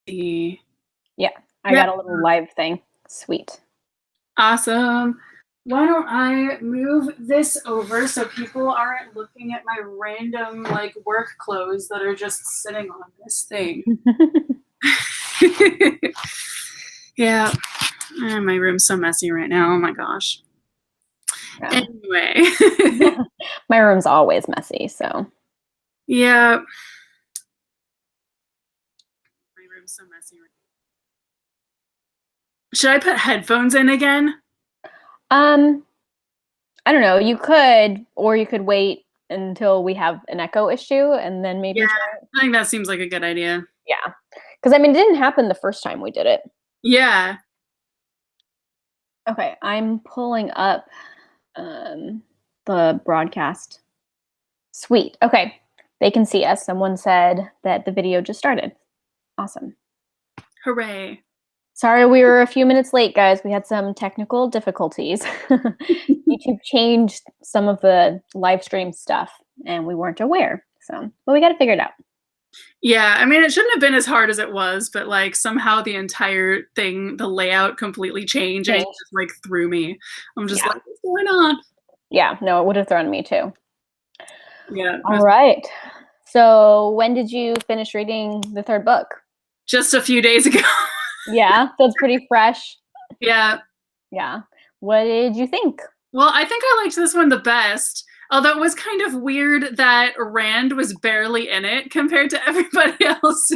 see. Yeah, I got a little live thing. Sweet. Awesome. Why don't I move this over so people aren't looking at my random like work clothes that are just sitting on this thing. Yeah. My room's so messy right now. Oh my gosh. Yeah. Anyway. My room's always messy, so. Yeah. My room's so messy right now. Should I put headphones in again? I don't know. You could, or you could wait until we have an echo issue and then maybe try it. I think that seems like a good idea. Yeah. Because, I mean, it didn't happen the first time we did it. Yeah. Okay, I'm pulling up the broadcast. Sweet. Okay, they can see us. Someone said that the video just started. Awesome. Hooray. Sorry we were a few minutes late, guys. We had some technical difficulties. YouTube changed some of the live stream stuff, and we weren't aware. So, but we got to figure it out. Yeah, I mean, it shouldn't have been as hard as it was, but like somehow the entire thing, the layout completely changed, and it just like threw me. I'm just like, what's going on? Yeah, no, it would have thrown me too. Yeah. All right. So when did you finish reading the third book? Just a few days ago. Yeah, so it's pretty fresh. Yeah. Yeah. What did you think? Well, I think I liked this one the best. Although it was kind of weird that Rand was barely in it compared to everybody else.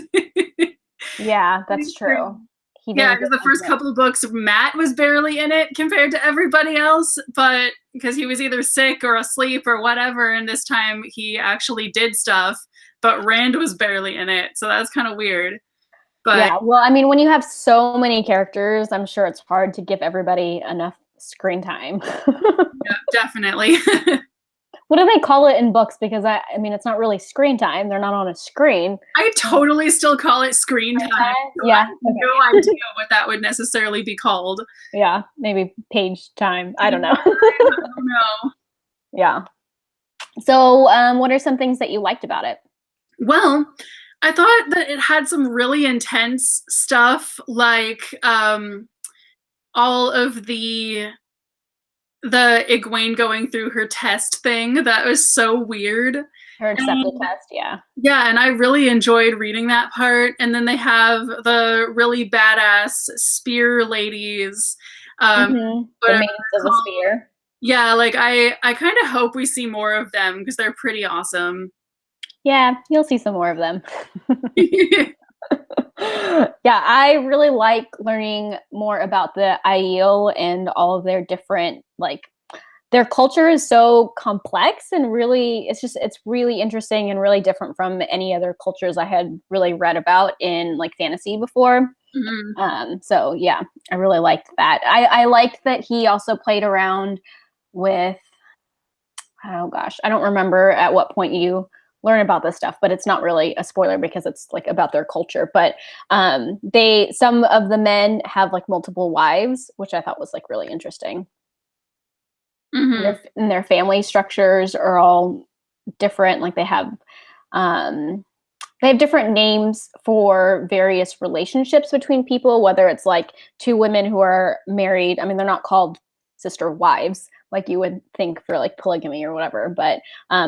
Yeah, that's true. Yeah, because the first couple of books, Matt was barely in it compared to everybody else, but because he was either sick or asleep or whatever, and this time he actually did stuff, but Rand was barely in it, so that's kind of weird. But yeah, well, I mean, when you have so many characters, I'm sure it's hard to give everybody enough screen time. Yeah, definitely. What do they call it in books? Because I mean, it's not really screen time. They're not on a screen. I totally still call it screen time. Yeah. I have no idea what that would necessarily be called. Yeah, maybe page time. I don't know. I don't know. Yeah. So, what are some things that you liked about it? Well, I thought that it had some really intense stuff, like all of the Egwene going through her test thing. That was so weird. Her accepted test, yeah. Yeah, and I really enjoyed reading that part. And then they have the really badass spear ladies. The Maidens of the Spear. Yeah, like I kind of hope we see more of them because they're pretty awesome. Yeah, you'll see some more of them. Yeah, I really like learning more about the Aiel and all of their different, like, their culture is so complex and really, it's really interesting and really different from any other cultures I had really read about in like fantasy before. So yeah, I really liked that. I liked that he also played around with, oh gosh, I don't remember at what point you learn about this stuff, but it's not really a spoiler because it's like about their culture. But some of the men have like multiple wives, which I thought was like really interesting. And their family structures are all different. Like they have different names for various relationships between people, whether it's like two women who are married. I mean, they're not called sister wives like you would think for like polygamy or whatever, but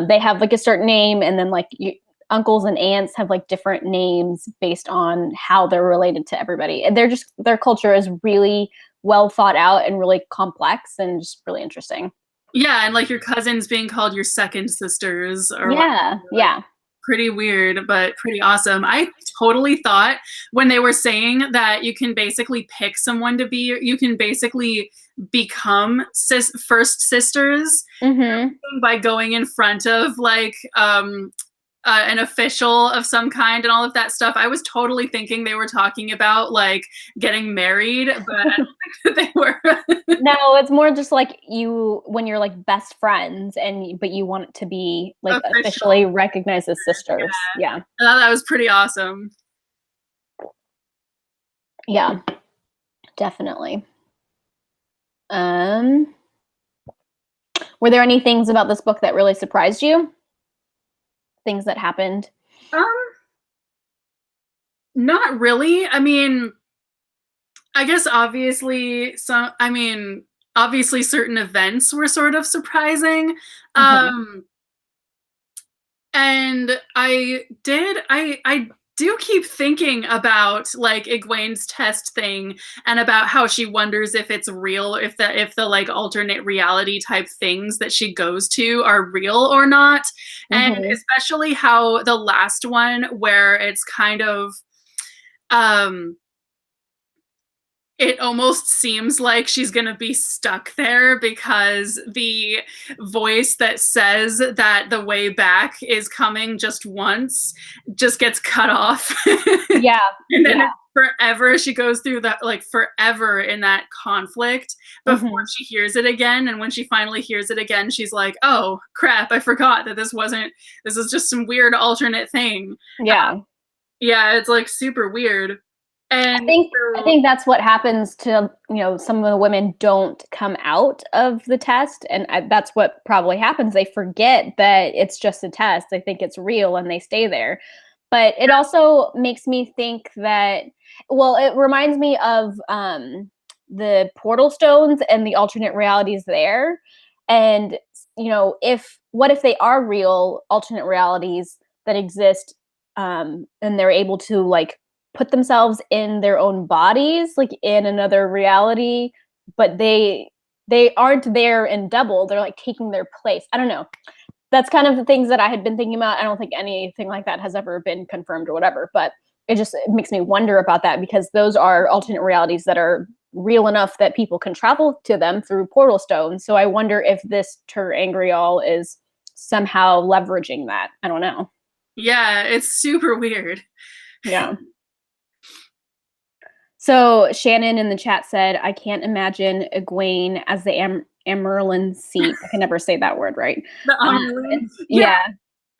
they have like a certain name, and then like uncles and aunts have like different names based on how they're related to everybody. And their culture is really well thought out and really complex and just really interesting. Yeah, and like your cousins being called your second sisters or yeah, yeah. Pretty weird, but pretty awesome. I totally thought when they were saying that you can basically pick someone to be, you can basically become first sisters by going in front of like an official of some kind and all of that stuff. I was totally thinking they were talking about like getting married, but I don't think that they were. No, it's more just like when you're like best friends but you want it to be like officially recognized as sisters. Yeah. I thought that was pretty awesome. Yeah, definitely. Were there any things about this book that really surprised you? Things that happened? Not really. I mean, I guess obviously certain events were sort of surprising. Mhm. Um and I do keep thinking about like Egwene's test thing and about how she wonders if it's real, if the like alternate reality type things that she goes to are real or not. And Mhm. especially how the last one where it's kind of um it almost seems like she's going to be stuck there because the voice that says that the way back is coming just once just gets cut off. Yeah. And then Yeah. it's forever. She goes through that, like, forever in that conflict before Mhm. she hears it again. And when she finally hears it again, she's like, oh, crap, I forgot that this is just some weird alternate thing. Yeah. Yeah, it's like super weird. I And think I so, think that's what happens to, some of the women don't come out of the test, and that's what probably happens. They forget that it's just a test. They think it's real and they stay there. But it also makes me think that, well, it reminds me of the portal stones and the alternate realities there. And if what if they are real alternate realities that exist, and they're able to like put themselves in their own bodies, like in another reality, but they aren't there in double. They're like taking their place. I don't know. That's kind of the things that I had been thinking about. I don't think anything like that has ever been confirmed or whatever, but it makes me wonder about that, because those are alternate realities that are real enough that people can travel to them through portal stones. So I wonder if this Tur Angrial is somehow leveraging that. I don't know. yeah, it's super weird. Yeah. So Shannon in the chat said, "I can't imagine Egwene as the Amerlin seat." I can never say that word right. The Amaryllis. Yeah,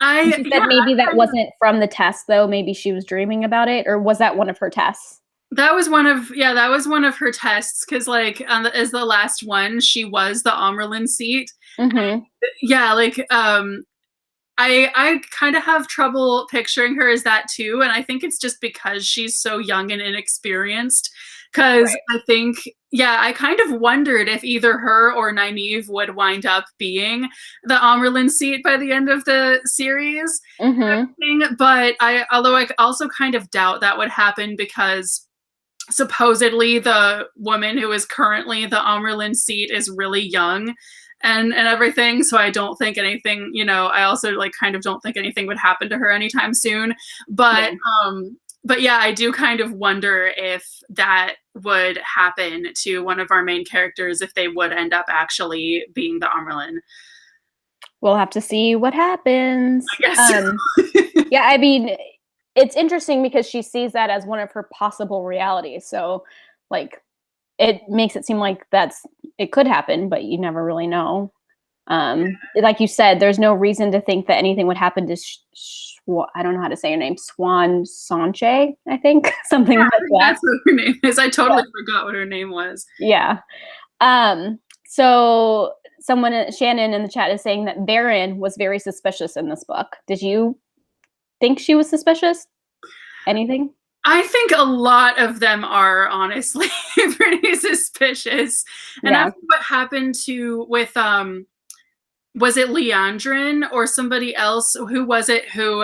Yeah, and she said maybe that wasn't from the test, though. Maybe she was dreaming about it, or was that one of her tests? that was one of her tests because like as the last one, she was the Amerlin seat. Mm-hmm. Yeah, like I kind of have trouble picturing her as that too, and I think it's just because she's so young and inexperienced. Because Right. I think, yeah, I kind of wondered if either her or Nynaeve would wind up being the Amerlin seat by the end of the series. Mm-hmm. But although I also kind of doubt that would happen because supposedly the woman who is currently the Amerlin seat is really young and everything, so I don't think anything, I also like kind of don't think anything would happen to her anytime soon. But Yeah. but yeah, I do kind of wonder if that would happen to one of our main characters, if they would end up actually being the Amerlin. We'll have to see what happens. I guess. Yeah, I mean, it's interesting because she sees that as one of her possible realities. So, like, it makes it seem like it could happen, but you never really know. Like you said, there's no reason to think that anything would happen to I don't know how to say her name, Swan Sanche, I think, something Yeah, like I think that. that's what her name is. I Yeah. totally forgot what her name was. Yeah. So someone, Shannon in the chat, is saying that Baron was very suspicious in this book. Did you think she was suspicious? Anything? I think a lot of them are honestly pretty suspicious. And Yeah. that's what happened with was it Leandrin or somebody else? Who was it who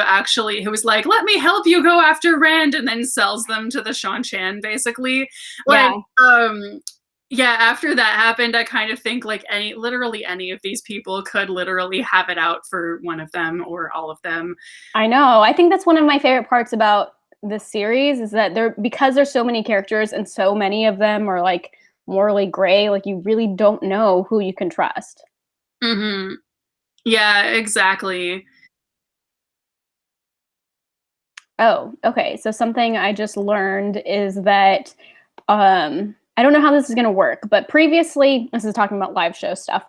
was like, let me help you go after Rand, and then sells them to the Shan Chan, basically. Like, Yeah. yeah, after that happened, I kind of think like literally any of these people could literally have it out for one of them or all of them. I know. I think that's one of my favorite parts about this series is that because there's so many characters and so many of them are like morally gray, like you really don't know who you can trust. Mm-hmm. Yeah, exactly. Oh, okay. So something I just learned is that I don't know how this is going to work, but previously, this is talking about live show stuff.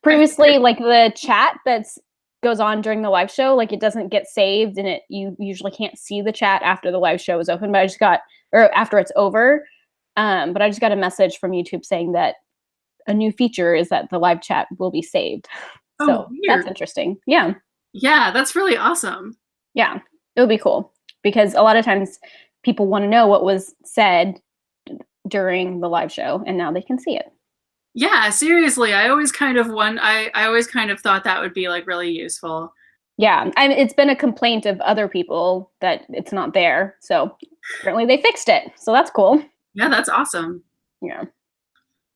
Previously, like the chat that's goes on during the live show, like it doesn't get saved, and you usually can't see the chat after the live show is open. But or after it's over. But I just got a message from YouTube saying that a new feature is that the live chat will be saved. Oh, So that's weird. interesting. Yeah. Yeah, that's really awesome. Yeah, it would be cool because a lot of times people want to know what was said during the live show, and now they can see it. Yeah, seriously, I always kind of I always kind of thought that would be like really useful. Yeah, it's been a complaint of other people that it's not there, so apparently they fixed it, so that's cool. Yeah, that's awesome. Yeah.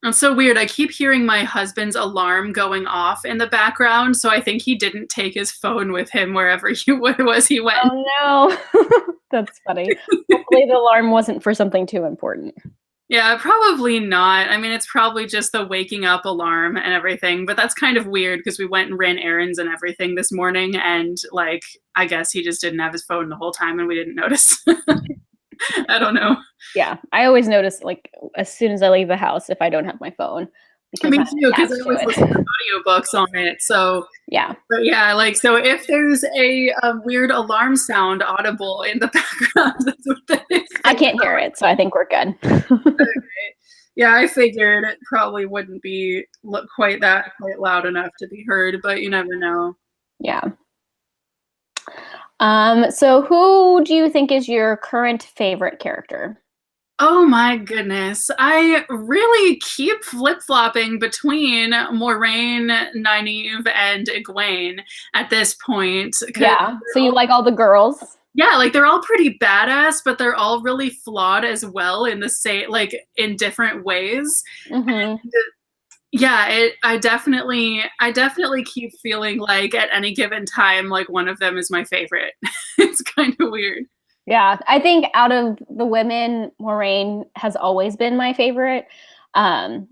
It's so weird. I keep hearing my husband's alarm going off in the background, so I think he didn't take his phone with him wherever he was he went. Oh no. That's funny. Hopefully the alarm wasn't for something too important. Yeah, probably not. I mean, it's probably just the waking up alarm and everything, but that's kind of weird because we went and ran errands and everything this morning, and like I guess he just didn't have his phone the whole time and we didn't notice. I don't know. Yeah, I always notice like as soon as I leave the house if I don't have my phone. Me too, because I always listen to audiobooks on it. So yeah. But yeah, like so if there's a weird alarm sound audible in the background, that's what that is. I can't hear it, so I think we're good. Okay. Yeah, I figured it probably wouldn't be quite loud enough to be heard, but you never know. Yeah. So who do you think is your current favorite character? Oh my goodness. I really keep flip-flopping between Moraine, Nynaeve, and Egwene at this point. Yeah. So you like all the girls? Yeah, like they're all pretty badass, but they're all really flawed as well in the same, like in different ways. Mm-hmm. And yeah, I definitely keep feeling like at any given time, like one of them is my favorite. It's kind of weird. Yeah, I think out of the women, Moraine has always been my favorite.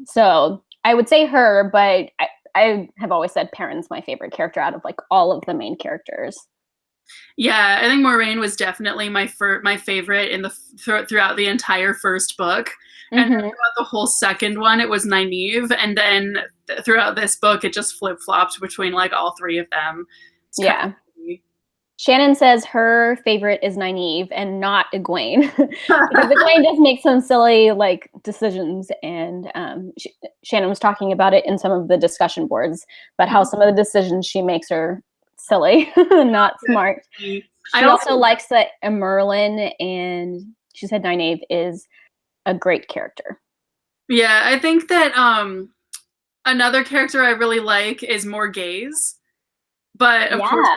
So I would say her, but I have always said Perrin's my favorite character out of like all of the main characters. Yeah, I think Moraine was definitely my favorite in the throughout the entire first book, and Mm-hmm. throughout the whole second one, it was Nynaeve, and then throughout this book, it just flip flopped between like all three of them. Yeah. Shannon says her favorite is Nynaeve and not Egwene because Egwene does make some silly like decisions, and Shannon was talking about it in some of the discussion boards about how some of the decisions she makes are silly, not smart. She also likes that Merlin, and she said Nynaeve is a great character. Yeah, I think that another character I really like is Morgaze. But of course,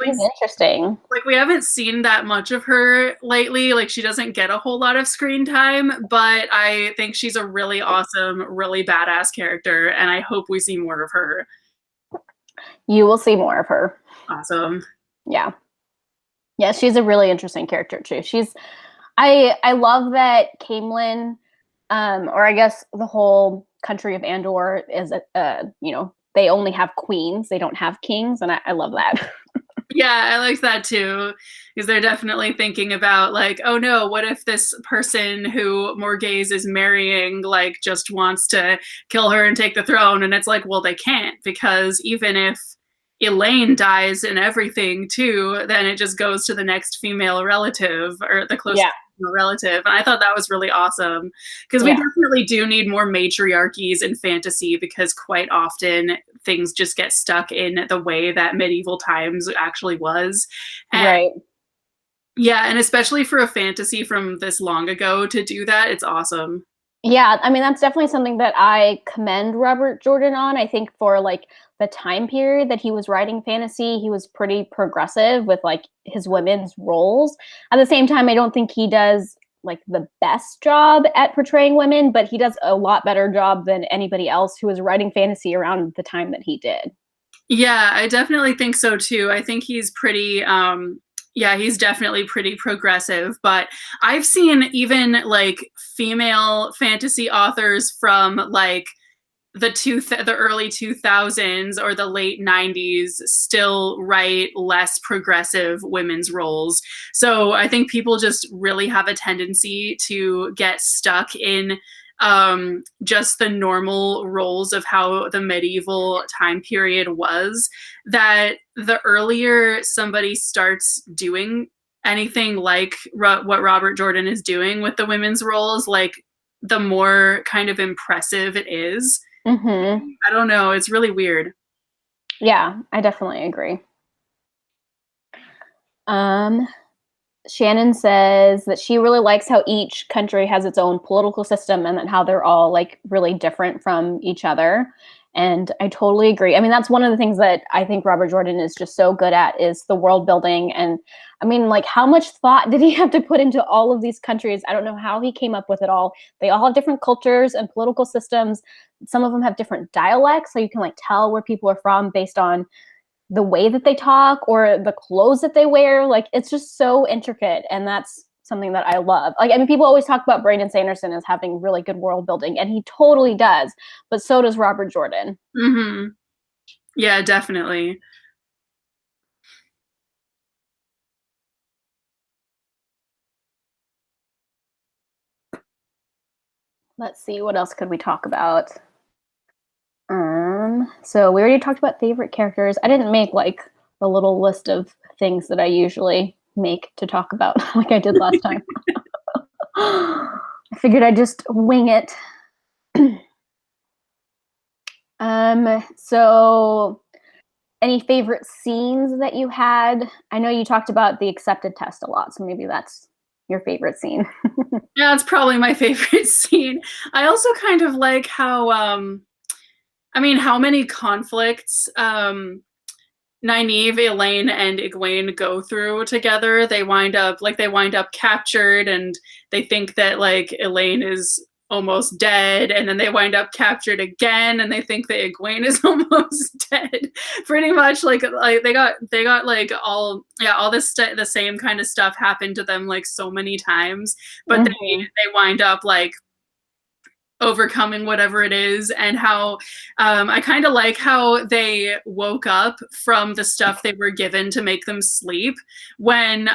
she's interesting. Like we haven't seen that much of her lately. Like she doesn't get a whole lot of screen time, but I think she's a really awesome, really badass character, and I hope we see more of her. You will see more of her. Awesome. Yeah. Yeah, she's a really interesting character too. I love that Caemlyn, or I guess the whole country of Andor is they only have queens, they don't have kings, and I love that. Yeah, I like that too, because they're definitely thinking about like, oh no, what if this person who Morgaze is marrying like just wants to kill her and take the throne? And it's like, well, they can't, because even if Elaine dies and everything too, then it just goes to the next female relative or the closest relative. And I thought that was really awesome, because we definitely do need more matriarchies in fantasy, because quite often things just get stuck in the way that medieval times actually was. And right. Yeah, and especially for a fantasy from this long ago to do that, it's awesome. Yeah, I mean, that's definitely something that I commend Robert Jordan on. I think for like the time period that he was writing fantasy, he was pretty progressive with like his women's roles. At the same time, I don't think he does like the best job at portraying women, but he does a lot better job than anybody else who was writing fantasy around the time that he did. Yeah, I definitely think so too. I think he's pretty he's definitely pretty progressive, but I've seen even like female fantasy authors from like the early 2000s or the late 90s still write less progressive women's roles. So I think people just really have a tendency to get stuck in just the normal roles of how the medieval time period was, that the earlier somebody starts doing anything like what Robert Jordan is doing with the women's roles, like the more kind of impressive it is. Mm-hmm. I don't know. It's really weird. Yeah, I definitely agree. Shannon says that she really likes how each country has its own political system and then how they're all like really different from each other. And I totally agree. I mean, that's one of the things that I think Robert Jordan is just so good at is the world building. And I mean, like, how much thought did he have to put into all of these countries? I don't know how he came up with it all. They all have different cultures and political systems. Some of them have different dialects, so you can like tell where people are from based on the way that they talk or the clothes that they wear. Like, it's just so intricate, and that's something that I love. Like, I mean, people always talk about Brandon Sanderson as having really good world building, and he totally does, but so does Robert Jordan. Mm-hmm. Yeah, definitely. Let's see, what else could we talk about? So we already talked about favorite characters. I didn't make like a little list of things that I usually make to talk about like I did last time. I figured I'd just wing it. So any favorite scenes that you had? I know you talked about the accepted test a lot, so maybe that's your favorite scene. Yeah, it's probably my favorite scene. I also kind of like how I mean, how many conflicts Nynaeve, Elaine, and Egwene go through together. They wind up captured, and they think that like Elaine is almost dead, and then they wind up captured again, and they think that Egwene is almost dead. Pretty much like they got like all this the same kind of stuff happened to them like so many times, but they wind up like overcoming whatever it is. And how I kind of like how they woke up from the stuff they were given to make them sleep when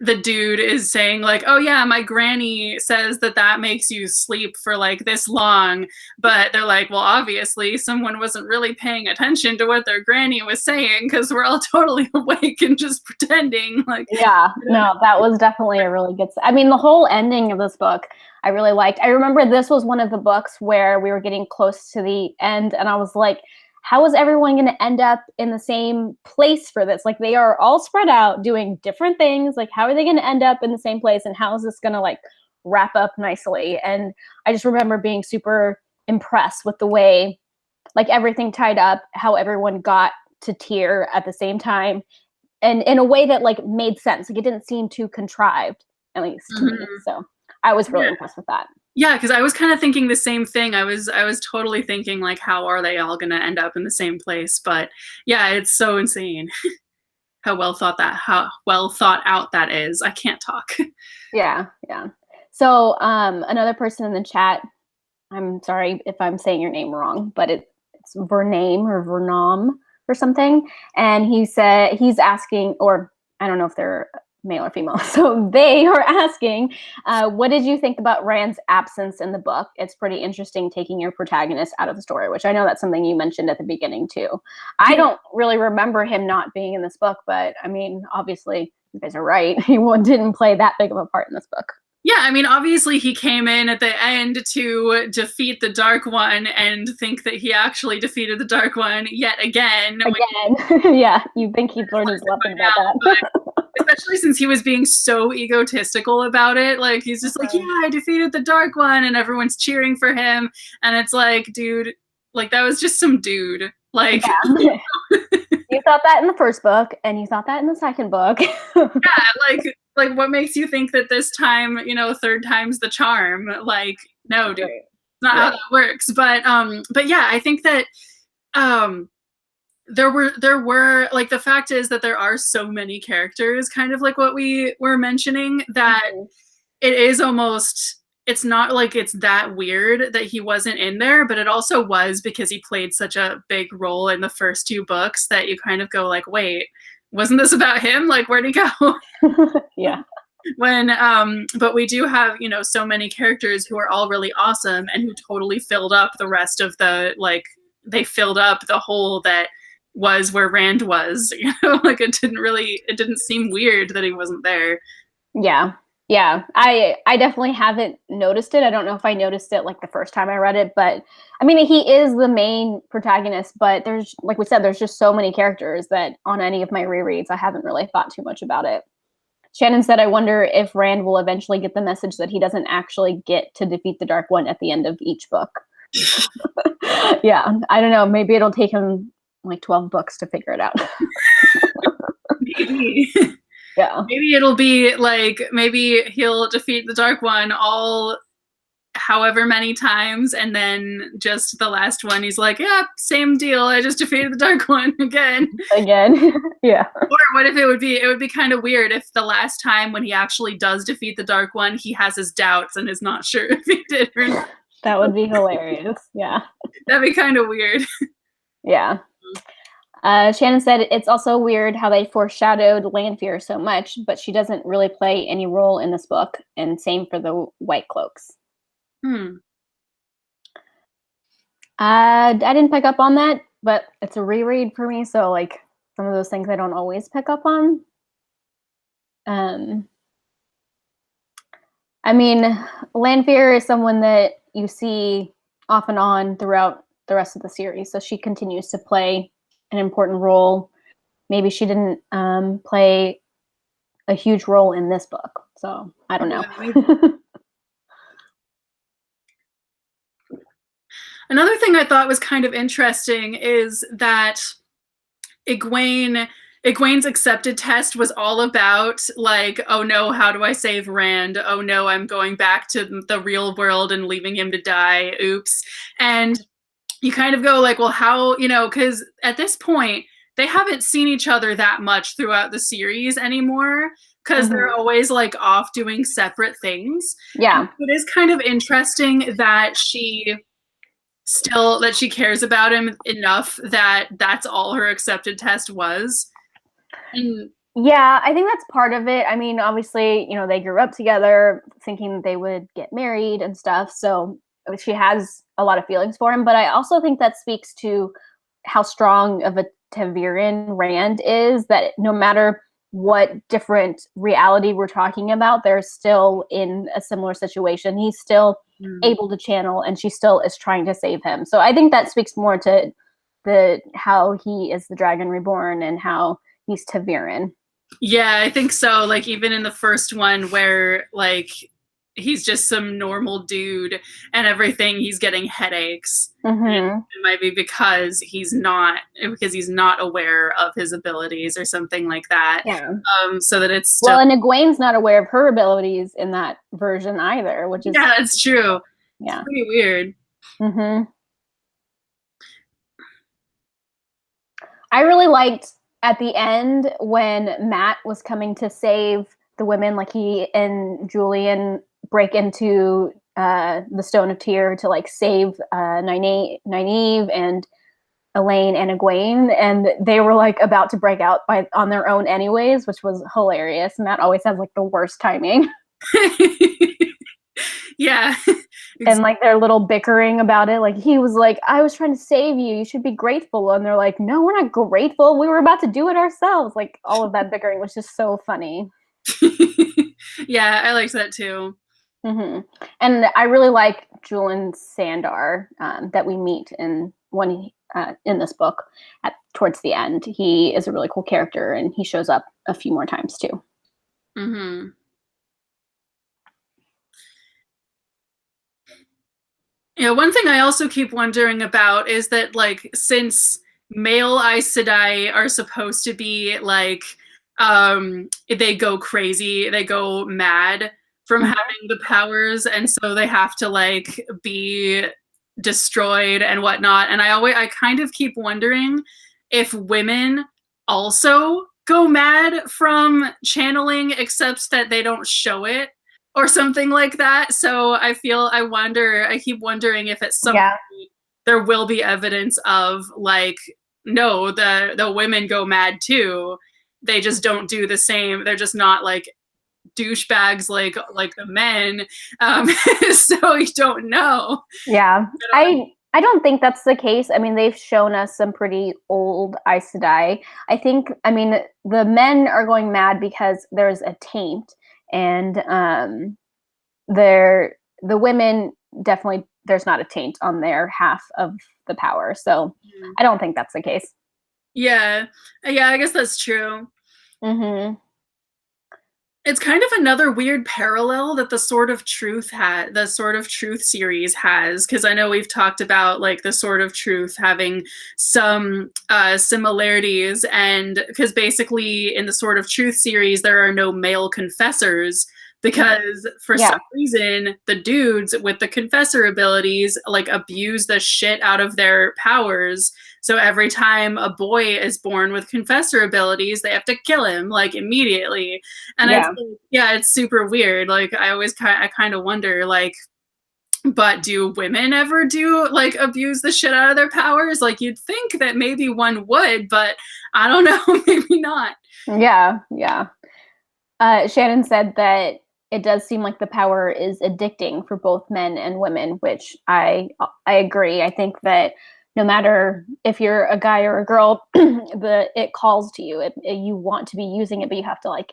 the dude is saying like, oh yeah, my granny says that makes you sleep for like this long, but they're like, well, obviously someone wasn't really paying attention to what their granny was saying because we're all totally awake and just pretending. Like, yeah, no, that was definitely a really good. I mean, the whole ending of this book I really liked. I remember this was one of the books where we were getting close to the end, and I was like, how is everyone going to end up in the same place for this? Like, they are all spread out doing different things. Like, how are they going to end up in the same place? And how is this going to like wrap up nicely? And I just remember being super impressed with the way like everything tied up, how everyone got to Tyr at the same time, and in a way that like made sense. Like, it didn't seem too contrived, at least to me. So I was really impressed with that. Yeah, because I was kind of thinking the same thing. I was totally thinking like, how are they all gonna end up in the same place? But yeah, it's so insane how well thought out that is. I can't talk. Yeah. So another person in the chat, I'm sorry if I'm saying your name wrong, but it's Vername or Vernam or something. And he said he's asking, or I don't know if they're male or female. So they are asking, what did you think about Rand's absence in the book? It's pretty interesting taking your protagonist out of the story, which I know that's something you mentioned at the beginning too. I don't really remember him not being in this book, but I mean, obviously you guys are right. He didn't play that big of a part in this book. Yeah, I mean, obviously he came in at the end to defeat the Dark One and think that he actually defeated the Dark One yet again. Yeah, you think he'd learn his lesson about that. Especially since he was being so egotistical about it. Like, he's just like, yeah, I defeated the Dark One, and everyone's cheering for him. And it's like, dude, like, that was just some dude. Like, yeah. You thought that in the first book, and you thought that in the second book. Yeah, like what makes you think that this time, third time's the charm? Like, no, dude, it's not how that works. But yeah, I think that there were like, the fact is that there are so many characters, kind of like what we were mentioning, that it is almost, it's not like it's that weird that he wasn't in there, but it also was because he played such a big role in the first two books that you kind of go like, wait, wasn't this about him? Like, where'd he go? Yeah. But we do have, so many characters who are all really awesome and who totally filled up the rest of the, like, they filled up the hole that was where Rand was, like, it didn't seem weird that he wasn't there. Yeah, I definitely haven't noticed it. I don't know if I noticed it like the first time I read it, but I mean, he is the main protagonist, but there's, like we said, there's just so many characters that on any of my rereads, I haven't really thought too much about it. Shannon said, I wonder if Rand will eventually get the message that he doesn't actually get to defeat the Dark One at the end of each book. Yeah, I don't know. Maybe it'll take him like 12 books to figure it out. Maybe. Yeah. Maybe it'll be like, maybe he'll defeat the Dark One all however many times, and then just the last one he's like, yeah, same deal, I just defeated the Dark One again. Yeah. Or what if it would be kind of weird if the last time when he actually does defeat the Dark One, he has his doubts and is not sure if he did or not. That would be hilarious. Yeah. That'd be kind of weird. Yeah. Shannon said it's also weird how they foreshadowed Lanfear so much, but she doesn't really play any role in this book, and same for the White Cloaks. I didn't pick up on that, but it's a reread for me, so like some of those things I don't always pick up on. I mean, Lanfear is someone that you see off and on throughout the rest of the series, so she continues to play an important role. Maybe she didn't play a huge role in this book, so I don't know. Another thing I thought was kind of interesting is that Egwene's accepted test was all about like, oh no, how do I save Rand? Oh no, I'm going back to the real world and leaving him to die. Oops. And you kind of go like, well, how, because at this point, they haven't seen each other that much throughout the series anymore, because they're always like off doing separate things. Yeah. And it is kind of interesting that she cares about him enough that that's all her accepted test was. And yeah, I think that's part of it. I mean, obviously, they grew up together thinking they would get married and stuff. So she has a lot of feelings for him. But I also think that speaks to how strong of a ta'veren Rand is, that no matter what different reality we're talking about, they're still in a similar situation. He's still able to channel, and she still is trying to save him. So I think that speaks more to how he is the Dragon Reborn and how he's ta'veren. Yeah, I think so. Like even in the first one where like he's just some normal dude and everything, he's getting headaches. It might be because he's not aware of his abilities or something like that. Yeah. So that it's still... Well, and Egwene's not aware of her abilities in that version either, which is... Yeah, that's true. Yeah. It's pretty weird. I really liked at the end when Matt was coming to save the women, like he and Julian break into the Stone of Tyr to like save Nynaeve and Elaine and Egwene, and they were like about to break out on their own anyways, which was hilarious. Matt always has like the worst timing. Yeah. And like their little bickering about it, like he was like, I was trying to save you, you should be grateful, and they're like, no, we're not grateful, we were about to do it ourselves. Like all of that bickering was just so funny. Yeah, I liked that too. And I really like Julian Sandar that we meet in this book towards the end. He is a really cool character, and he shows up a few more times too. Yeah, one thing I also keep wondering about is that, like, since male Aes Sedai are supposed to be, like, they go crazy, they go mad from having the powers, and so they have to, like, be destroyed and whatnot. And I kind of keep wondering if women also go mad from channeling, except that they don't show it. Or something like that. So I keep wondering if at some point there will be evidence of like, no, the women go mad too. They just don't do the same. They're just not like douchebags like the men. So you don't know. Yeah. I don't think that's the case. I mean, they've shown us some pretty old Aes Sedai. I think, the men are going mad because there's a taint. And the women definitely, there's not a taint on their half of the power. So I don't think that's the case. Yeah, I guess that's true. It's kind of another weird parallel that the Sword of Truth the Sword of Truth series has, because I know we've talked about like the Sword of Truth having some similarities, and because basically in the Sword of Truth series there are no male confessors because for some reason the dudes with the confessor abilities like abuse the shit out of their powers. So every time a boy is born with confessor abilities, they have to kill him like immediately. And it's super weird. Like I kind of wonder like, but do women ever do like abuse the shit out of their powers? Like you'd think that maybe one would, but I don't know, maybe not. Yeah. Shannon said that it does seem like the power is addicting for both men and women, which I agree. I think that no matter if you're a guy or a girl, it calls to you. You want to be using it, but you have to like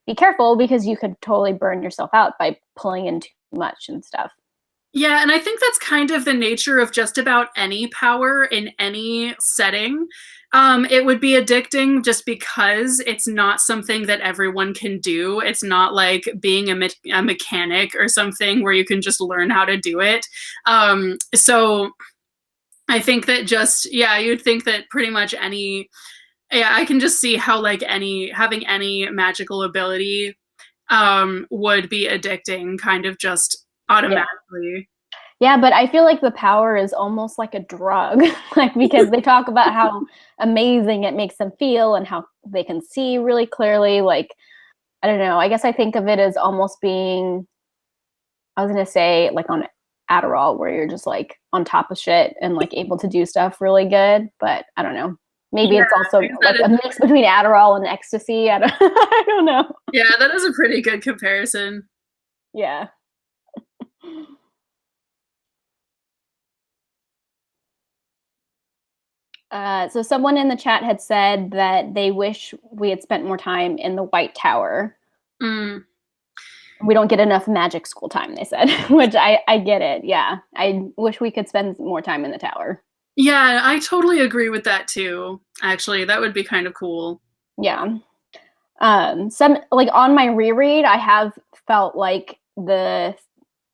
be careful because you could totally burn yourself out by pulling in too much and stuff. Yeah, and I think that's kind of the nature of just about any power in any setting. It would be addicting just because it's not something that everyone can do. It's not like being a mechanic or something where you can just learn how to do it. So I think that you'd think that pretty much I can just see how like having any magical ability would be addicting kind of just automatically. Yeah, but I feel like the power is almost like a drug, like because they talk about how amazing it makes them feel and how they can see really clearly. Like, I don't know. I guess I think of it as almost being, I was going to say like on Adderall where you're just like on top of shit and like able to do stuff really good. But I don't know. Maybe it's also like a mix between Adderall and ecstasy. I don't know. Yeah, that is a pretty good comparison. Yeah. So someone in the chat had said that they wish we had spent more time in the White Tower. Mm. We don't get enough magic school time, they said, which I get it. Yeah. I wish we could spend more time in the tower. Yeah, I totally agree with that too. Actually, that would be kind of cool. Yeah. Some like on my reread, I have felt like the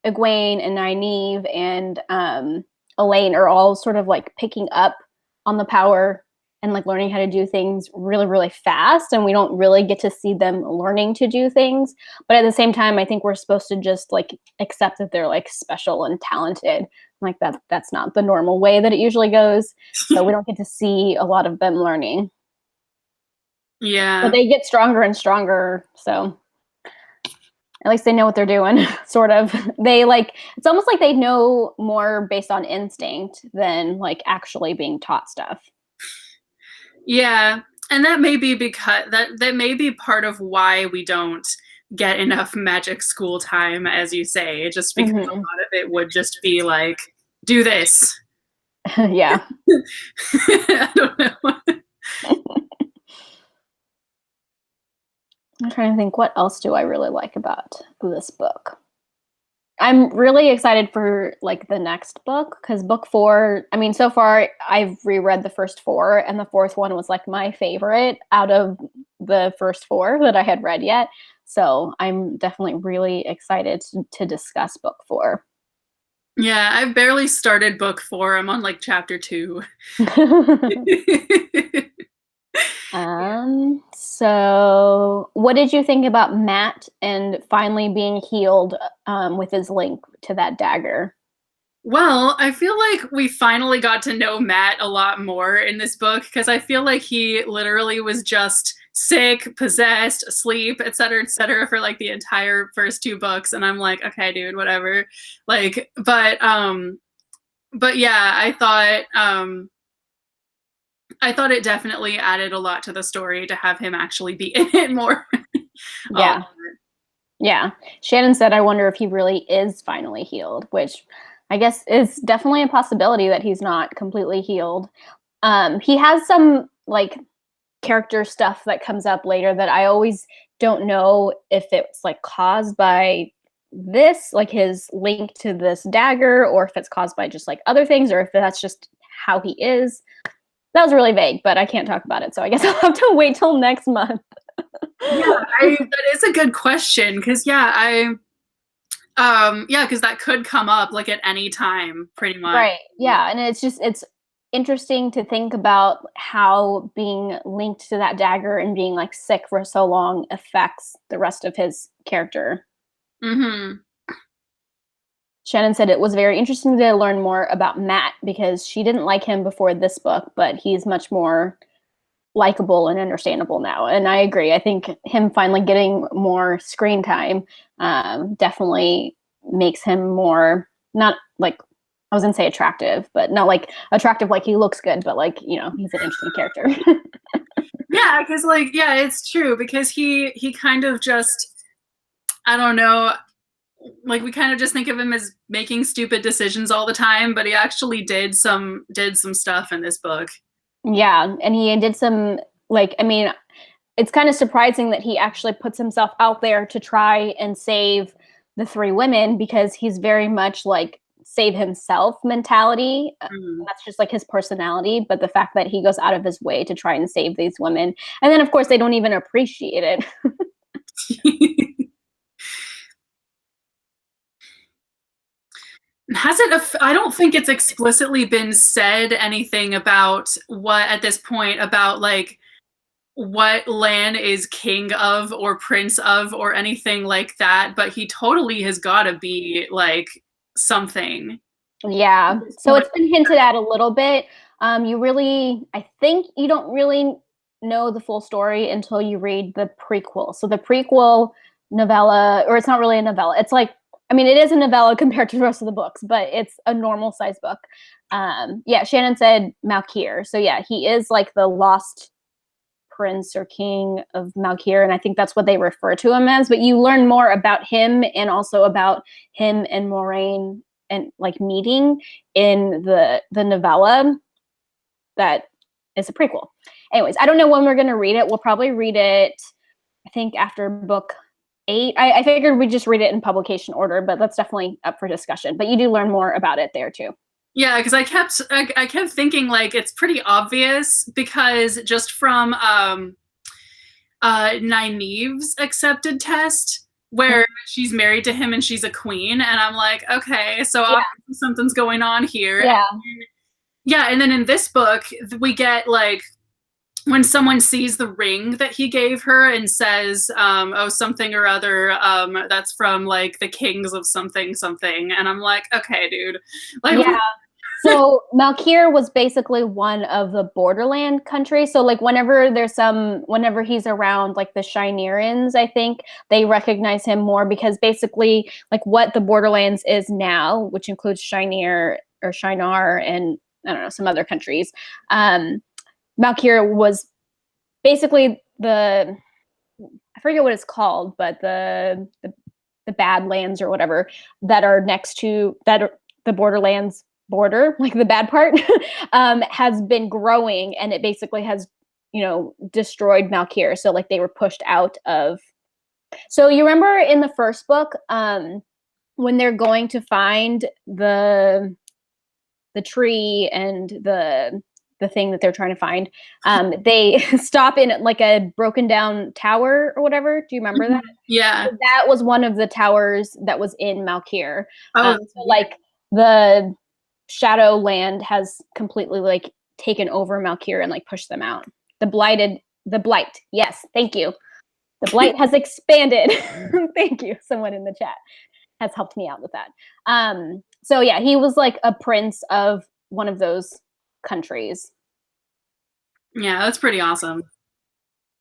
Egwene and Nynaeve and Elaine are all sort of like picking up on the power and like learning how to do things really, really fast. And we don't really get to see them learning to do things. But at the same time, I think we're supposed to just like accept that they're like special and talented. Like that's not the normal way that it usually goes. So we don't get to see a lot of them learning. Yeah. But they get stronger and stronger. So at least they know what they're doing, sort of. They like, it's almost like they know more based on instinct than like actually being taught stuff. Yeah, and that may be because that may be part of why we don't get enough magic school time, as you say, just because a lot of it would just be like, do this. Yeah. I don't know. I'm trying to think, what else do I really like about this book? I'm really excited for like the next book because book 4, I mean, so far I've reread the first 4 and the 4th one was like my favorite out of the first 4 that I had read yet. So I'm definitely really excited to discuss book 4. Yeah, I've barely started book 4. I'm on like chapter 2. So what did you think about Matt and finally being healed with his link to that dagger? Well, I feel like we finally got to know Matt a lot more in this book because I feel like he literally was just sick, possessed, asleep, etc., etc. for like the entire first 2 books, and I'm like, okay, dude, whatever. Like, but yeah, I thought it definitely added a lot to the story to have him actually be in it more. Yeah. Yeah. Shannon said, I wonder if he really is finally healed, which I guess is definitely a possibility that he's not completely healed. He has some like character stuff that comes up later that I always don't know if it's like caused by this, like his link to this dagger, or if it's caused by just like other things, or if that's just how he is. That was really vague, but I can't talk about it. So I guess I'll have to wait till next month. That is a good question because because that could come up like at any time, pretty much. Right. Yeah. And it's interesting to think about how being linked to that dagger and being like sick for so long affects the rest of his character. Mm-hmm. Shannon said it was very interesting to learn more about Matt because she didn't like him before this book, but he's much more likable and understandable now. And I agree. I think him finally getting more screen time definitely makes him more, not like, I was gonna say attractive, but not like attractive like he looks good, but like, he's an interesting character. Yeah, because it's true because he kind of just, I don't know, like we kind of just think of him as making stupid decisions all the time, but he actually did some stuff in this book. Yeah, and he did some, like, I mean, it's kind of surprising that he actually puts himself out there to try and save the three women because he's very much like save himself mentality. That's just like his personality. But the fact that he goes out of his way to try and save these women, and then of course they don't even appreciate it. I don't think it's explicitly been said anything about what at this point about like what Lan is king of or prince of or anything like that, but he totally has got to be like something. Yeah. So it's been hinted at a little bit. I think you don't really know the full story until you read the prequel. So the prequel novella, or it's not really a novella. It's like, I mean, it is a novella compared to the rest of the books, but it's a normal size book. Yeah, Shannon said Malkir. So yeah, he is like the lost prince or king of Malkir, and I think that's what they refer to him as. But you learn more about him and also about him and Moraine and like meeting in the novella that is a prequel. Anyways, I don't know when we're gonna read it. We'll probably read it, I think, after book 8. I figured we'd just read it in publication order, but that's definitely up for discussion. But you do learn more about it there too. Yeah, because I kept thinking like it's pretty obvious because just from Nynaeve's accepted test where she's married to him and she's a queen, and I'm like, okay, so obviously something's going on here. Yeah. And then in this book we get like when someone sees the ring that he gave her and says, oh, something or other, that's from like the kings of something something, and I'm like, okay, dude, like yeah. So Malkir was basically one of the borderland countries. So like whenever he's around like the Shinerans, I think they recognize him more because basically like what the borderlands is now, which includes Shinar and I don't know, some other countries. Malkir was basically I forget what it's called, but the Badlands or whatever that are next to the borderlands border, like the bad part, has been growing, and it basically has, destroyed Malkir. So like they were pushed out of. So you remember in the first book, when they're going to find the tree and the thing that they're trying to find, they stop in like a broken down tower or whatever. Do you remember that? Yeah. So that was one of the towers that was in Malkir. Oh, so like the Shadowland has completely like taken over Malkir and like pushed them out. The blight. Yes, thank you. The blight has expanded. Thank you. Someone in the chat has helped me out with that. So yeah, he was like a prince of one of those countries. Yeah, that's pretty awesome.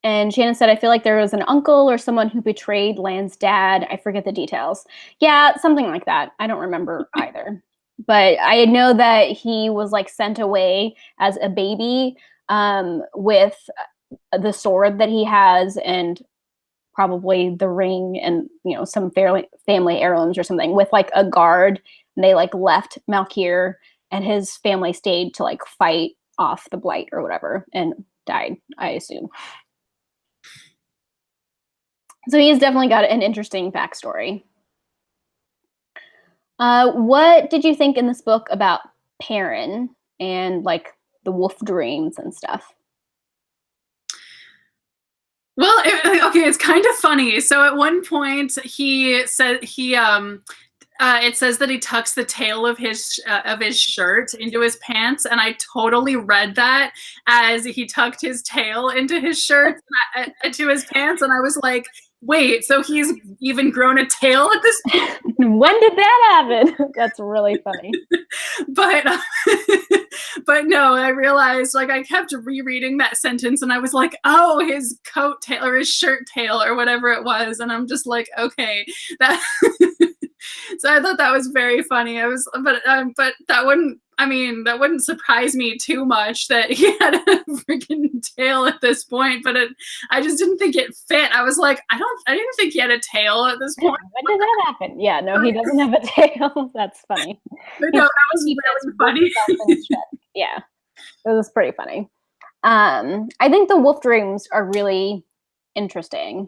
And Shannon said, I feel like there was an uncle or someone who betrayed Lan's dad. I forget the details. Yeah, something like that. I don't remember either. But I know that he was like sent away as a baby with the sword that he has and probably the ring and, some family heirlooms or something with like a guard. And they like left Malkir and his family stayed to like fight off the blight or whatever and died, I assume. So he's definitely got an interesting backstory. What did you think in this book about Perrin and like the wolf dreams and stuff? Well, okay, it's kind of funny. So at one point, he said it says that he tucks the tail of his shirt into his pants, and I totally read that as he tucked his tail into his shirt into his pants, and I was like, wait, so he's even grown a tail at this point? When did that happen? That's really funny. But but no, I realized, like, I kept rereading that sentence and I was like, oh, his coat tail or his shirt tail or whatever it was, and I'm just like, okay, that so I thought that was very funny. But that wouldn't surprise me too much that he had a freaking tail at this point. But I just didn't think it fit. I was like, I didn't think he had a tail at this point. When did that happen? Yeah, no, he doesn't have a tail. That's funny. But no, that was really funny. Yeah, it was pretty funny. I think the wolf dreams are really interesting.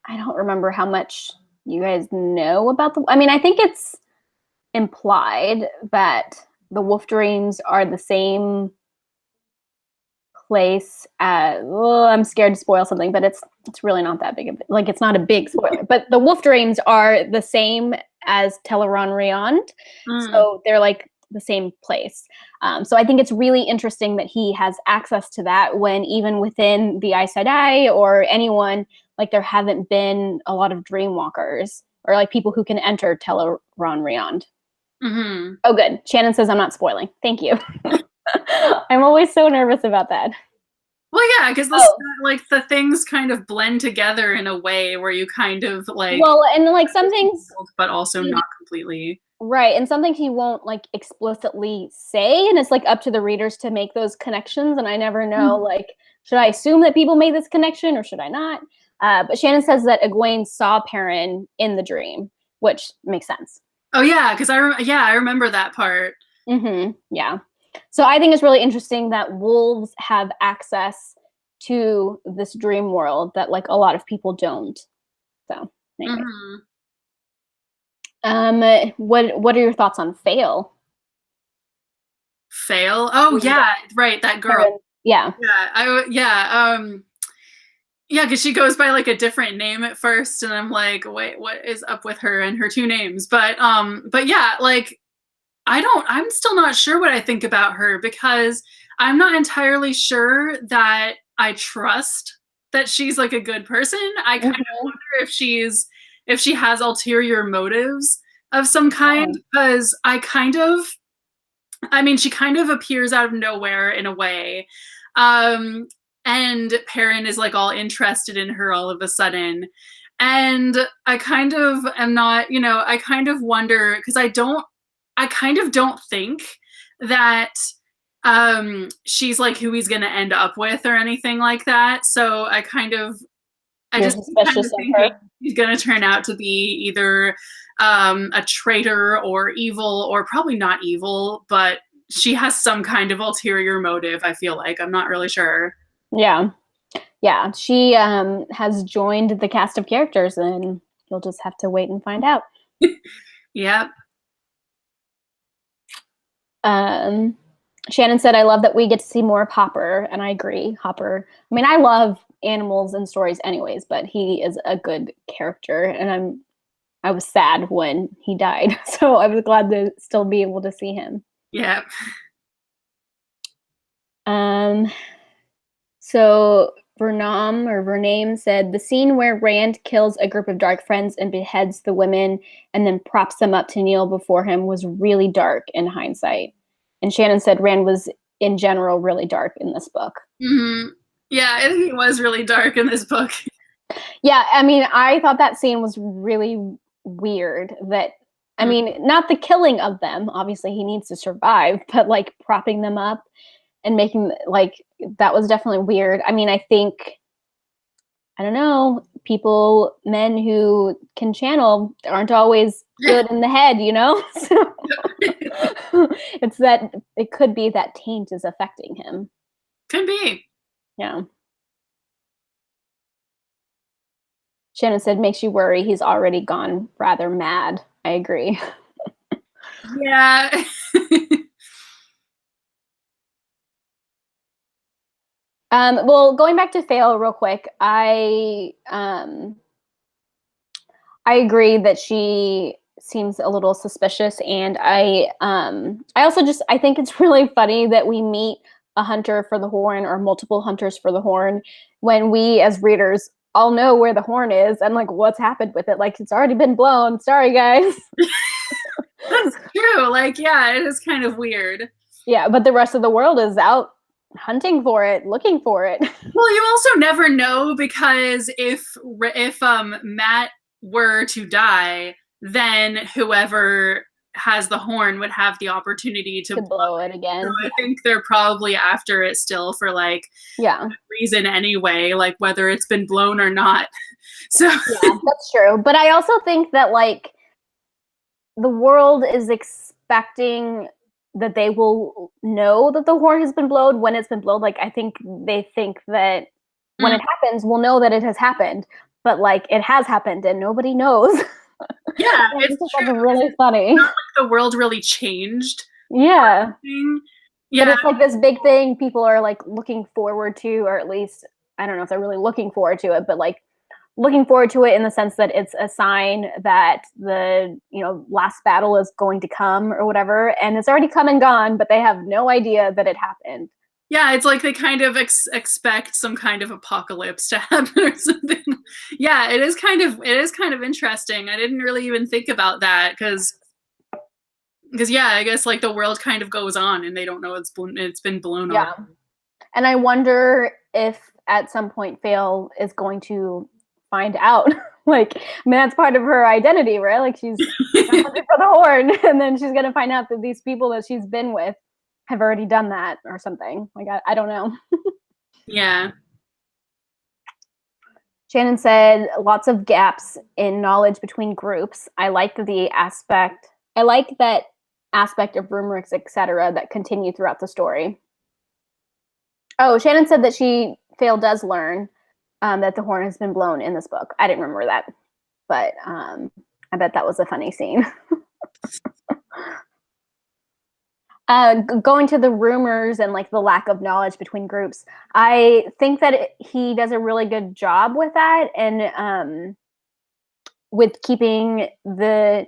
I don't remember how much you guys know about them. I mean, I think it's implied that the wolf dreams are the same place as, I'm scared to spoil something, but it's really not that big of, like, it's not a big spoiler, but the wolf dreams are the same as Teleron-Riand. So they're like the same place. So I think it's really interesting that he has access to that when even within the Aes Sedai or anyone, like, there haven't been a lot of dreamwalkers or like people who can enter Teleron-Riand. Oh, good. Shannon says I'm not spoiling. Thank you. I'm always so nervous about that. Well, yeah, because like the things kind of blend together in a way where you kind of like, well, and like some things, but also not completely. Right, and some things he won't like explicitly say, and it's like up to the readers to make those connections. And I never know, like, should I assume that people made this connection or should I not? But Shannon says that Egwene saw Perrin in the dream, which makes sense. Oh yeah, because I remember that part. Yeah. So I think it's really interesting that wolves have access to this dream world that like a lot of people don't. So anyway. What are your thoughts on Faile? Faile? Oh yeah, right, that girl. Yeah. Yeah, because she goes by like a different name at first, and I'm like, wait, what is up with her and her two names? But yeah, like I'm still not sure what I think about her, because I'm not entirely sure that I trust that she's like a good person. I kind of wonder if she has ulterior motives of some kind, because she kind of appears out of nowhere in a way. And Perrin is like all interested in her all of a sudden. And I kind of am not, I kind of wonder, because I kind of don't think that she's like who he's going to end up with or anything like that. So I just kind of think he's going to turn out to be either a traitor or evil, or probably not evil, but she has some kind of ulterior motive, I feel like. I'm not really sure. Yeah. Yeah. She has joined the cast of characters, and you'll just have to wait and find out. Yep. Shannon said, I love that we get to see more of Hopper, and I agree. Hopper, I mean, I love animals and stories anyways, but he is a good character, and I was sad when he died, so I was glad to still be able to see him. Yeah. So Vernam said, the scene where Rand kills a group of dark friends and beheads the women and then props them up to kneel before him was really dark in hindsight. And Shannon said Rand was in general really dark in this book. Yeah, I think it was really dark in this book. Yeah, I mean, I thought that scene was really weird. That, I mean, not the killing of them. Obviously, he needs to survive, but like propping them up and making, like, that was definitely weird. I mean, I think, I don't know, men who can channel aren't always good in the head, So it's that, it could be that taint is affecting him. Could be. Yeah. Shannon said, makes you worry. He's already gone rather mad. I agree. Yeah. Well, going back to Faile real quick, I agree that she seems a little suspicious, and I also just I think it's really funny that we meet a hunter for the horn or multiple hunters for the horn when we as readers all know where the horn is and like what's happened with it. Like it's already been blown. Sorry, guys. That's true. Like, yeah, it is kind of weird. Yeah, but the rest of the world is out hunting for it, looking for it. Well, you also never know, because if Matt were to die, then whoever has the horn would have the opportunity to blow it again. So I think they're probably after it still for like reason anyway, like whether it's been blown or not. So yeah, that's true. But I also think that like the world is expecting that they will know that the horn has been blown when it's been blown. Like I think they think that when it happens, we'll know that it has happened. But like it has happened and nobody knows. Yeah, it's true. Really funny. It's not like the world really changed. Yeah. Yeah. But it's like this big thing people are like looking forward to, or at least I don't know if they're really looking forward to it, but like looking forward to it in the sense that it's a sign that the last battle is going to come or whatever, and it's already come and gone, but they have no idea that it happened. Yeah, it's like they kind of expect some kind of apocalypse to happen or something. Yeah, it is kind of interesting. I didn't really even think about that because yeah, I guess like the world kind of goes on and they don't know it's been blown up. And I wonder if at some point Faile is going to find out. Like, I mean, that's part of her identity, right? Like she's for the horn, and then she's gonna find out that these people that she's been with have already done that or something. Like I don't know. Yeah. Shannon said lots of gaps in knowledge between groups. I like that aspect of rumors, etc., that continue throughout the story. Oh, Shannon said that Faile does learn that the horn has been blown in this book. I didn't remember that, but I bet that was a funny scene. Going to the rumors and like the lack of knowledge between groups, I think that he does a really good job with that, and with keeping I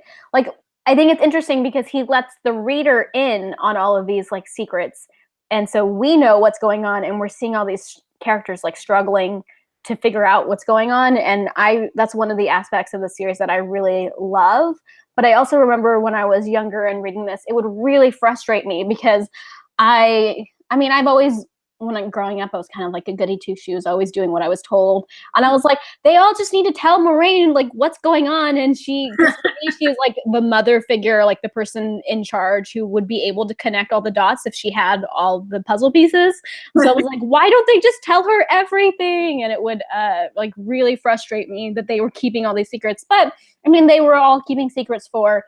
think it's interesting because he lets the reader in on all of these like secrets, and so we know what's going on, and we're seeing all these characters like struggling to figure out what's going on, and that's one of the aspects of the series that I really love. But I also remember when I was younger and reading this, it would really frustrate me because I mean, I've always, when I'm growing up, I was kind of like a goody two shoes, always doing what I was told. And I was like, they all just need to tell Moraine like what's going on. And she's like the mother figure, like the person in charge who would be able to connect all the dots if she had all the puzzle pieces. So I was like, why don't they just tell her everything? And it would like really frustrate me that they were keeping all these secrets. But I mean, they were all keeping secrets for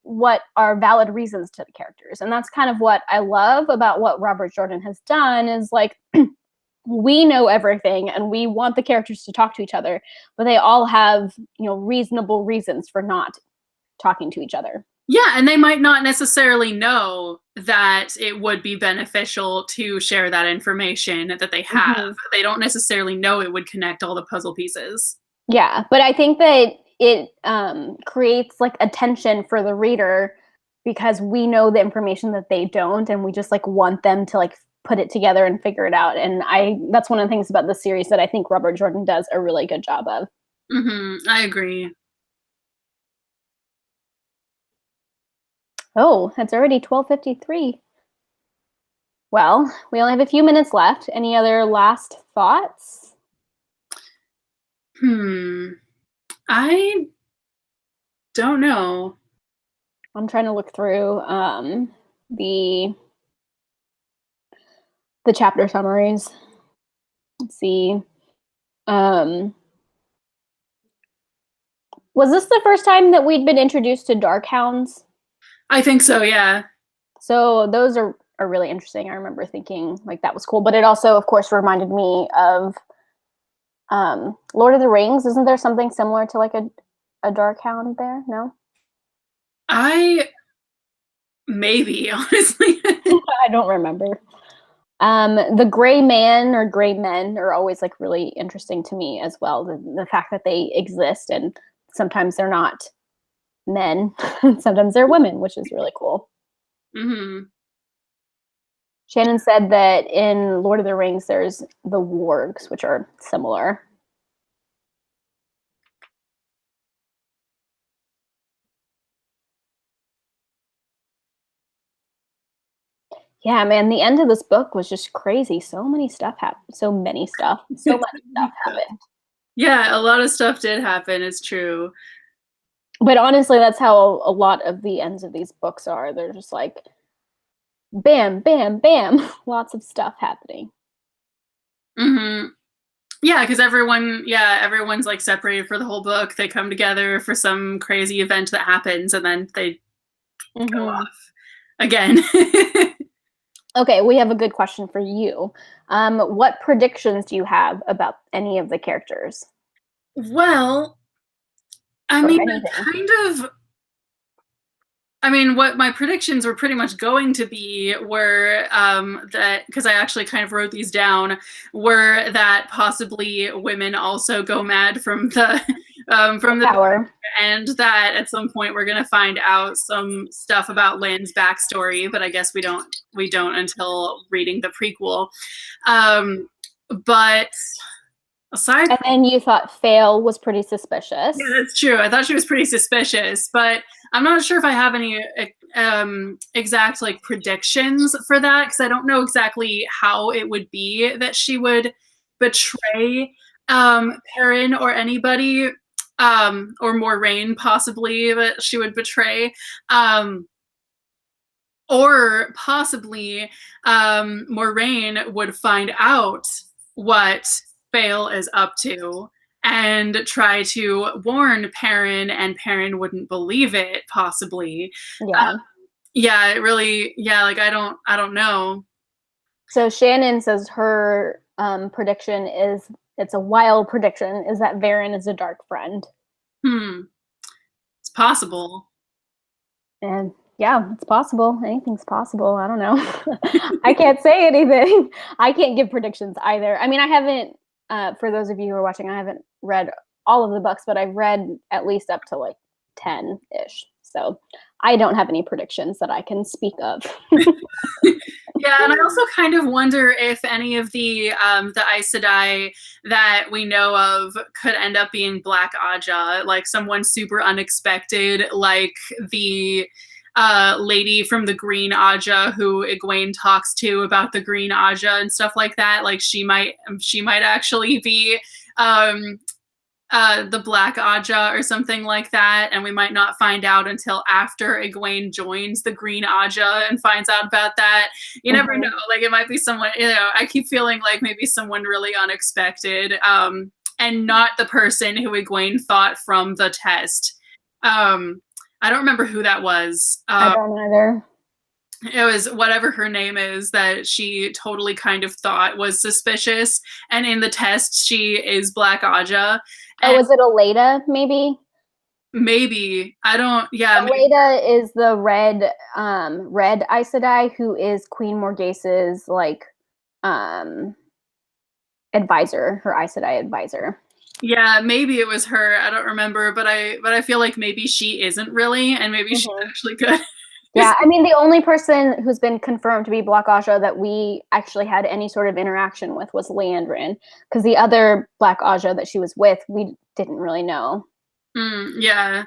what are valid reasons to the characters. And that's kind of what I love about what Robert Jordan has done is like, we know everything and we want the characters to talk to each other, but they all have, reasonable reasons for not talking to each other. Yeah, and they might not necessarily know that it would be beneficial to share that information that they have. Mm-hmm. They don't necessarily know it would connect all the puzzle pieces. Yeah, but I think that it creates like a tension for the reader because we know the information that they don't, and we just like want them to like put it together and figure it out. And that's one of the things about the series that I think Robert Jordan does a really good job of. Mm-hmm. I agree. Oh, it's already 12:53. Well, we only have a few minutes left. Any other last thoughts? I don't know. I'm trying to look through the chapter summaries. Let's see. Was this the first time that we'd been introduced to Darkhounds? I think so, yeah. So those are really interesting. I remember thinking like that was cool, but it also, of course, reminded me of Lord of the Rings. Isn't there something similar to like a Darkhound there? No? Maybe, honestly. I don't remember. The gray man or gray men are always like really interesting to me as well. The fact that they exist, and sometimes they're not men, sometimes they're women, which is really cool. Mm-hmm. Shannon said that in Lord of the Rings, there's the wargs, which are similar. Yeah, man, the end of this book was just crazy. So many stuff happened. So much stuff happened. Yeah, a lot of stuff did happen. It's true. But honestly, that's how a lot of the ends of these books are. They're just like, bam, bam, bam, lots of stuff happening. Mm-hmm. Yeah, because everyone's like separated for the whole book. They come together for some crazy event that happens, and then they go off again. Okay, we have a good question for you. What predictions do you have about any of the characters? Well, I mean, what my predictions were pretty much going to be were that, because I actually kind of wrote these down, were that possibly women also go mad from the power, and that at some point we're gonna find out some stuff about Lynn's backstory, but I guess we don't until reading the prequel. But aside, and then you thought Faile was pretty suspicious. Yeah, that's true. I thought she was pretty suspicious, but I'm not sure if I have any exact like predictions for that, because I don't know exactly how it would be that she would betray Perrin or anybody, or Moiraine possibly that she would betray, or possibly Moiraine would find out what Faile is up to and try to warn Perrin, and Perrin wouldn't believe it, possibly. Yeah, it really, like I don't know. So Shannon says her prediction is, it's a wild prediction, is that Varen is a dark friend. It's possible. And yeah, it's possible. Anything's possible. I don't know. I can't say anything. I can't give predictions either. I mean, I haven't, for those of you who are watching, I haven't read all of the books, but I've read at least up to like 10-ish. So I don't have any predictions that I can speak of. Yeah, and I also kind of wonder if any of the Aes Sedai that we know of could end up being Black Aja, like someone super unexpected, like the lady from the Green Aja who Egwene talks to about the Green Aja and stuff like that. Like she might actually be the Black Aja or something like that, and we might not find out until after Egwene joins the Green Aja and finds out about that. You never know. Like it might be someone, I keep feeling like maybe someone really unexpected, and not the person who Egwene thought from the test. I don't remember who that was. I don't either. It was whatever her name is that she totally kind of thought was suspicious, and in the test she is Black Aja. Oh, was it Aleda, maybe? Maybe. I don't, yeah. Aleda is the red Aes Sedai who is Queen Morgase's like advisor, her Aes Sedai advisor. Yeah, maybe it was her. I don't remember, but I feel like maybe she isn't really, and maybe she's actually good. Yeah, I mean, the only person who's been confirmed to be Black Aja that we actually had any sort of interaction with was Liandrin, because the other Black Aja that she was with, we didn't really know. Yeah.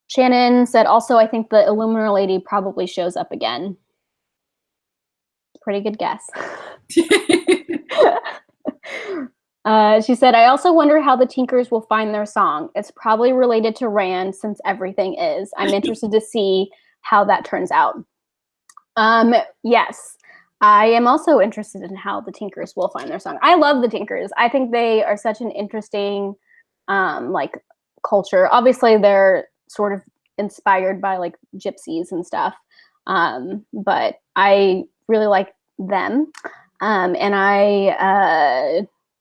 Shannon said, also, I think the Illuminor lady probably shows up again. Pretty good guess. She said, I also wonder how the Tinkers will find their song. It's probably related to Rand, since everything is. I'm interested to see how that turns out. Yes, I am also interested in how the Tinkers will find their song. I love the Tinkers. I think they are such an interesting, like, culture. Obviously, they're sort of inspired by, like, gypsies and stuff. But I really like them. And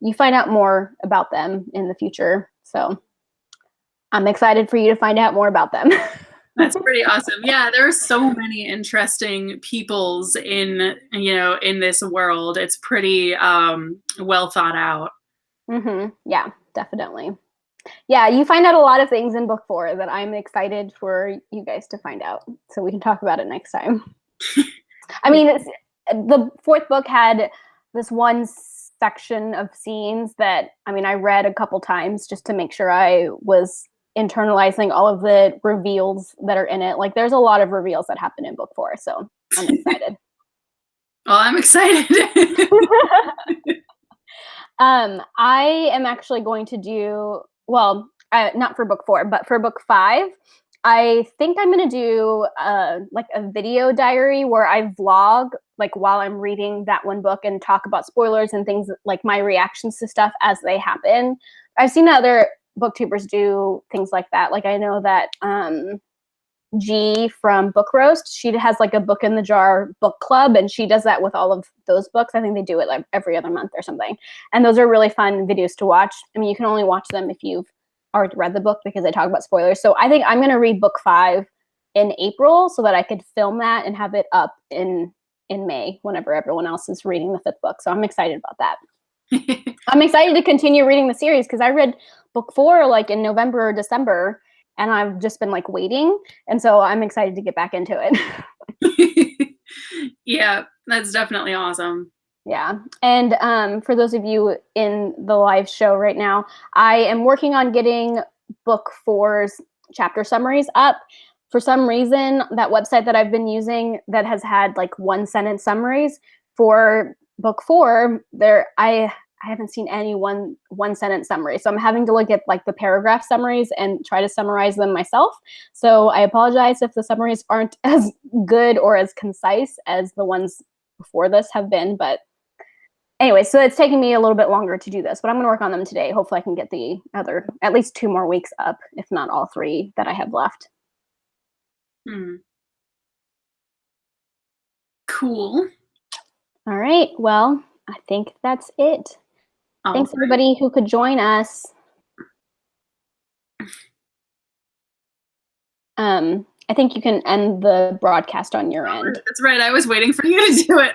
you find out more about them in the future. So I'm excited for you to find out more about them. That's pretty awesome. Yeah, there are so many interesting peoples in, in this world. It's pretty well thought out. Yeah, definitely. Yeah, you find out a lot of things in book 4 that I'm excited for you guys to find out, so we can talk about it next time. I mean, the 4th book had this one section of scenes that, I mean, I read a couple times just to make sure I was internalizing all of the reveals that are in it. Like, there's a lot of reveals that happen in book 4, so I'm excited. Well, I'm excited. I am actually going to do, well, not for book 4, but for book 5, I think I'm going to do like a video diary where I vlog like while I'm reading that one book and talk about spoilers and things, like my reactions to stuff as they happen. I've seen other booktubers do things like that. Like I know that G from Book Roast, she has like a book in the jar book club, and she does that with all of those books. I think they do it like every other month or something. And those are really fun videos to watch. I mean, you can only watch them if you've already read the book because they talk about spoilers. So I think I'm going to read book 5 in April so that I could film that and have it up in May whenever everyone else is reading the 5th book. So I'm excited about that. I'm excited to continue reading the series because I read book 4 like in November or December, and I've just been like waiting. And so I'm excited to get back into it. Yeah, that's definitely awesome. Yeah. And for those of you in the live show right now, I am working on getting book 4's chapter summaries up. For some reason, that website that I've been using that has had like 1-sentence summaries for book 4, I haven't seen any one-sentence summary. So I'm having to look at like the paragraph summaries and try to summarize them myself. So I apologize if the summaries aren't as good or as concise as the ones before this have been, but anyway, so it's taking me a little bit longer to do this, but I'm going to work on them today. Hopefully I can get the other, at least 2 more weeks up, if not all 3 that I have left. Cool. All right. Well, I think that's it. Thanks, everybody who could join us. I think you can end the broadcast on your end. That's right. I was waiting for you to do it.